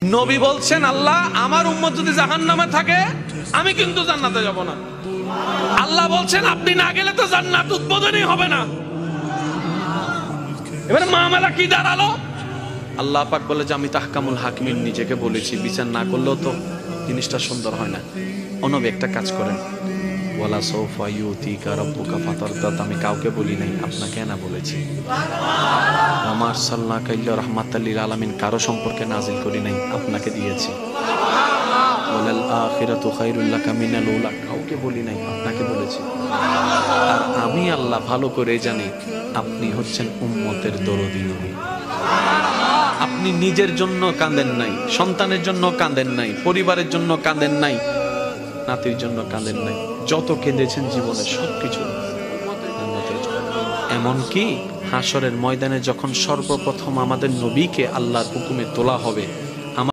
নবী বলছেন, আল্লাহ আমার উম্মত যদি জাহান্নামে থাকে আমি কিন্তু জান্নাতে যাব না। আল্লাহ বলছেন আপনি না গেলে তো জান্নাত উদ্বোধনই হবে না। এবারে মামলা কি দাঁড়ালো? আল্লাহ পাক বলে যে আমি তাহকামুল হাকিমিন নিজেকে বলেছি, বিচার না করলেও তো জিনিসটা সুন্দর হয় না। অনবী একটা কাজ করেন, ওয়ালা সাউফা ইউতিকা রাব্বুকা ফাতারদা, আমি কাউকে বলি নাই, আপনাকে না বলেছি। ওমা আরসালনাকা ইল্লা রাহমাতাল লিল আলামিন, কারো সম্পর্কে নাজিল করি নাই, আপনাকে দিয়েছি। ওয়ালাল আখিরাতু খায়রুল লাকা মিনাল উলা, কাউকে বলি নাই, আপনাকে বলেছি। আর আমি আল্লাহ ভালো করে জানি আপনি হচ্ছেন উম্মতের দরদী নবী। আপনি নিজের জন্য কাঁদেন নাই, সন্তানের জন্য কাঁদেন নাই, পরিবারের জন্য কাঁদেন নাই, নাতির জন্য কাঁদেন নাই, যত কেঁদেছেন জীবনে সবকিছু উম্মতের জন্য। এমনকি হাসরের ময়দানে যখন সর্বপ্রথম আমাদের নবীকে আল্লাহর হুকুমে তোলা হবে,